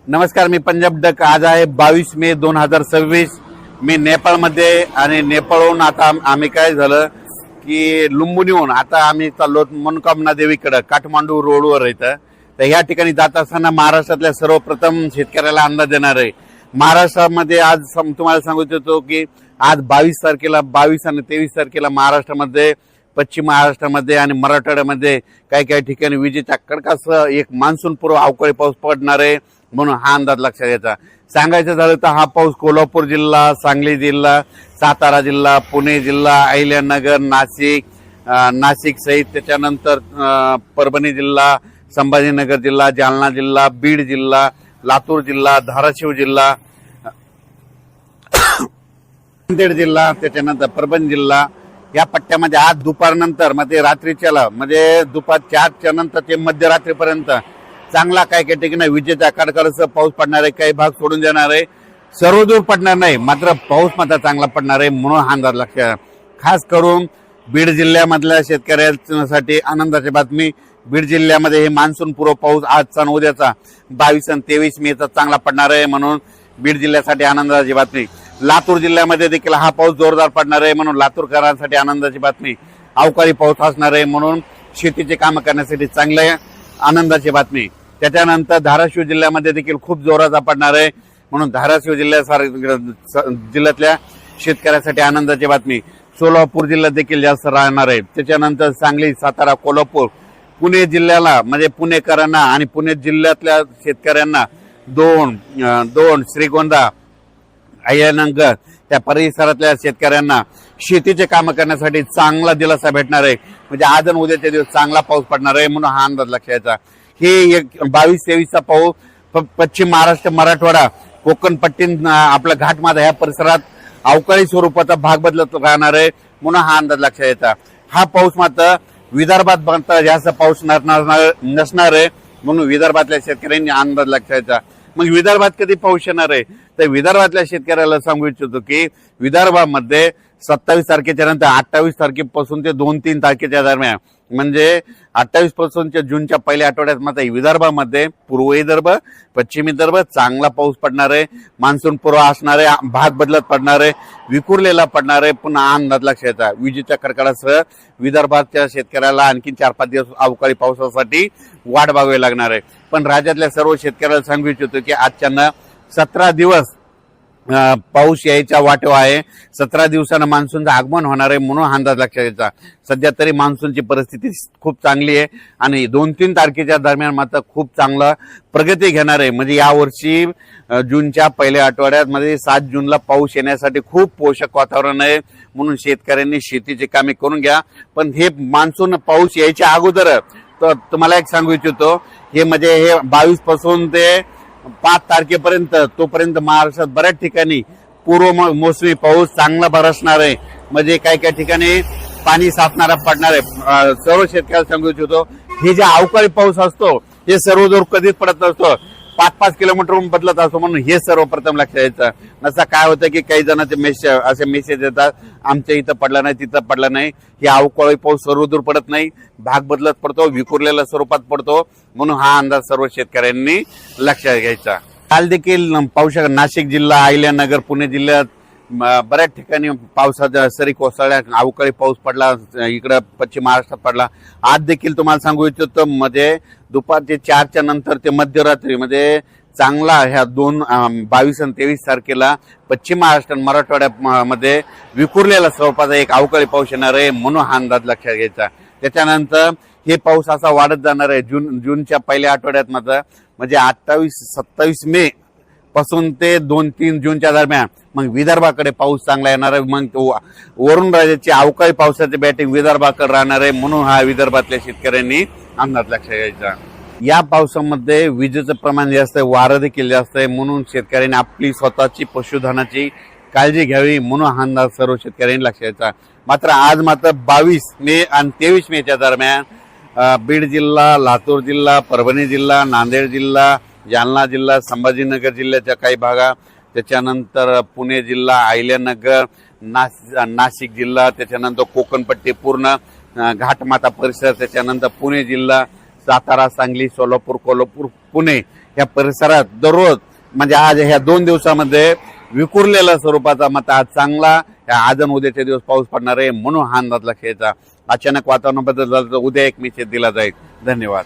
नमस्कार, मी पंजाब डक. आज आहे 22 मे 2026. मी नेपाळमध्ये आणि नेपाळहून आता आम्ही काय झालं की लुंबिनीहून आता आम्ही चाललो मनोकामना देवीकडे, काठमांडू रोडवर इथं. तर या ठिकाणी जात असताना महाराष्ट्रातल्या सर्वप्रथम शेतकऱ्याला अंदाज देणार आहे. महाराष्ट्रामध्ये आज तुम्हाला सांगू इच्छितो की आज 22 तारखेला 22 आणि 23 तारखेला महाराष्ट्रामध्ये, पश्चिम महाराष्ट्रामध्ये आणि मराठवाड्यामध्ये काही काही ठिकाणी विजेच्या कडकासह एक मान्सून पूर्व अवकाळी पाऊस पडणार आहे, म्हणून हा अंदाज लक्षात घ्यायचा. सांगायचं झालं तर हा पाऊस कोल्हापूर जिल्हा, सांगली जिल्हा, सातारा जिल्हा, पुणे जिल्हा, अहिल्यानगर, नाशिक सहित त्याच्यानंतर परभणी जिल्हा, संभाजीनगर जिल्हा, जालना जिल्हा, बीड जिल्हा, लातूर जिल्हा, धाराशिव जिल्हा, नांदेड जिल्हा, त्याच्यानंतर परभणी जिल्हा या पट्ट्यामध्ये आज दुपारनंतर मध्ये रात्रीच्याला म्हणजे दुपार 4च्या नंतर ते मध्यरात्रीपर्यंत चांगला काही काही ठिकाणी विजेच्या कडकडासह पाऊस पडणार आहे. काही भाग सोडून जाणार आहे, सर्वदूर पडणार नाही, मात्र पाऊस मात्र चांगला पडणार आहे, म्हणून हा अंदाज लक्षात. खास करून बीड जिल्ह्यामधल्या शेतकऱ्यांसाठी आनंदाची बातमी. बीड जिल्ह्यामध्ये हे मान्सून पूर्व पाऊस आजचा आणि उद्याचा 22 आणि 23 मेचा चांगला पडणार आहे, म्हणून बीड जिल्ह्यासाठी आनंदाची बातमी. लातूर जिल्ह्यामध्ये देखील हा पाऊस जोरदार पडणार आहे, म्हणून लातूरकरांसाठी आनंदाची बातमी. अवकाळी पाऊस असणार आहे, म्हणून शेतीचे काम करण्यासाठी चांगले आनंदाची बातमी. त्याच्यानंतर धाराशिव जिल्ह्यामध्ये देखील खूप जोराचा पडणार आहे, म्हणून धाराशिव जिल्ह्यातल्या शेतकऱ्यासाठी आनंदाची बातमी. सोलापूर जिल्ह्यात देखील जास्त राहणार आहे. त्याच्यानंतर सांगली, सातारा, कोल्हापूर, पुणे जिल्ह्याला म्हणजे पुणेकरांना आणि पुणे जिल्ह्यातल्या शेतकऱ्यांना दोन श्रीगोंदा, अहिल्यानगर त्या परिसरातल्या शेतकऱ्यांना शेतीचे काम करण्यासाठी चांगला दिलासा भेटणार आहे. म्हणजे आज आणि उद्याचे दिवस चांगला पाऊस पडणार आहे, म्हणून हा अंदाज लक्षात घ्यायचा. हे 22-23चा पाऊस पश्चिम महाराष्ट्र, मराठवाडा, कोकण पट्टी, आपला घाटमाथा या परिसरात अवकाळी स्वरूपाचा भाग बदलत राहणार आहे, म्हणून हा अंदाज लक्षात घ्यायचा. हा पाऊस मात्र विदर्भात मात्र जास्त पाऊस नसणार आहे, म्हणून विदर्भातल्या शेतकऱ्यांनी अंदाज लक्षात घ्यायचा. मग विदर्भात कधी पाऊस येणार आहे, तर विदर्भातल्या शेतकऱ्याला सांगू इच्छितो की विदर्भामध्ये 27 तारखेच्या नंतर 28 तारखेपासून ते 2-3 तारखेच्या दरम्यान, म्हणजे 28 पासूनच्या जूनच्या पहिल्या आठवड्यात मात्र विदर्भामध्ये पूर्व विदर्भ, पश्चिम विदर्भ चांगला पाऊस पडणार आहे. मान्सून पूर्व असणार आहे, भाग बदलत पडणार आहे, विखुरलेला पडणार आहे. पुन्हा अंदाज लक्षात घ्यायचा. विजेच्या कडकडासह विदर्भाच्या शेतकऱ्याला आणखी 4-5 दिवस अवकाळी पावसासाठी वाट बघावी लागणार आहे. पण राज्यातल्या सर्व शेतकऱ्याला सांगू इच्छितो की आजच्यानं 17 दिवस पाऊस यायच्या वाटेवर आहे. 17 दिवसानं मान्सूनचं आगमन होणार आहे, म्हणून अंदाज लक्षात घ्यायचा. सध्या तरी मान्सूनची परिस्थिती खूप चांगली आहे आणि 2-3 तारखेच्या दरम्यान मात्र खूप चांगला प्रगती घेणार आहे. म्हणजे यावर्षी जूनच्या पहिल्या आठवड्यात मध्ये 7 जूनला पाऊस येण्यासाठी खूप पोषक वातावरण आहे, म्हणून शेतकऱ्यांनी शेतीची कामे करून घ्या. पण हे मान्सून पाऊस यायच्या अगोदर तर तुम्हाला एक सांगू इच्छितो, हे म्हणजे हे 22 पासून ते 5 तारखेपर्यंत तोपर्यंत महाराष्ट्रात बऱ्याच ठिकाणी पूर्व मोसमी पाऊस चांगला बरसणार आहे. म्हणजे काही काही ठिकाणी पाणी साचणारा पडणार आहे. सर्व शेतकऱ्याला सांगू इच्छितो, हे जे अवकाळी पाऊस असतो हे सर्वदूर कधीच पडत नसतो, 5-5 किलोमीटरहून बदलत असतो, म्हणून हे सर्वप्रथम लक्षात द्यायचं. नसं काय होतं की काही जणांचे असे मेसेज येतात, आमच्या इथं पडला नाही, तिथं पडला नाही. हे अवकाळी पाऊस सर्वदूर पडत नाही, भाग बदलत पडतो, विखुरलेल्या स्वरूपात पडतो, म्हणून हा अंदाज सर्व शेतकऱ्यांनी लक्षात घ्यायचा. काल देखील पाहू शकता नाशिक जिल्हा, अहिल्यानगर, पुणे जिल्ह्यात बऱ्याच ठिकाणी पावसाच्या सरी कोसळल्या, अवकाळी पाऊस पडला, इकडं पश्चिम महाराष्ट्रात पडला. आज देखील तुम्हाला सांगू इच्छितो, म्हणजे दुपारचे 4च्या नंतर ते मध्यरात्री म्हणजे चांगला ह्या 22 आणि 23 तारखेला पश्चिम महाराष्ट्र आणि मराठवाड्यामध्ये विखुरलेला स्वरूपाचा एक अवकाळी पाऊस येणार आहे, म्हणून हा अंदाज लक्षात घ्यायचा. त्याच्यानंतर हे पाऊस असा वाढत जाणार आहे जूनच्या पहिल्या आठवड्यात मात्र, म्हणजे 28-27 मे पासून ते 2-3 जूनच्या दरम्यान मग विदर्भाकडे पाऊस चांगला येणार आहे. मग वरून राज्याची अवकाळी पावसाची बॅटिंग विदर्भाकडे राहणार आहे, म्हणून हा विदर्भातल्या शेतकऱ्यांनी अंदाज लक्षात घ्यायचा. या पावसामध्ये विजेचं प्रमाण जास्त आहे, वारं देखील जास्त आहे, म्हणून शेतकऱ्यांनी आपली स्वतःची पशुधनाची काळजी घ्यावी, म्हणून हा अंदाज सर्व शेतकऱ्यांनी लक्षात घ्यायचा. मात्र आज मात्र 22 मे आणि 23 मेच्या दरम्यान बीड जिल्हा, लातूर जिल्हा, परभणी जिल्हा, नांदेड जिल्हा, जालना जिल्हा, संभाजीनगर जिल्ह्याच्या काही भागा, त्याच्यानंतर पुणे जिल्हा, अहिल्यानगर, नाशिक जिल्हा, त्याच्यानंतर कोकणपट्टी पूर्ण घाटमाथा परिसर, त्याच्यानंतर पुणे जिल्हा, सातारा, सांगली, सोलापूर, कोल्हापूर, पुणे या परिसरात दररोज म्हणजे आज ह्या 2 दिवसामध्ये विखुरलेला स्वरूपाचा मत आज चांगला, आज आणि उद्याचे दिवस पाऊस पडणार आहे म्हणून हा अंदाज लक्षात. अचानक वातावरण बदल झाला तर उद्या एक निश्चित दिला जाईल. धन्यवाद.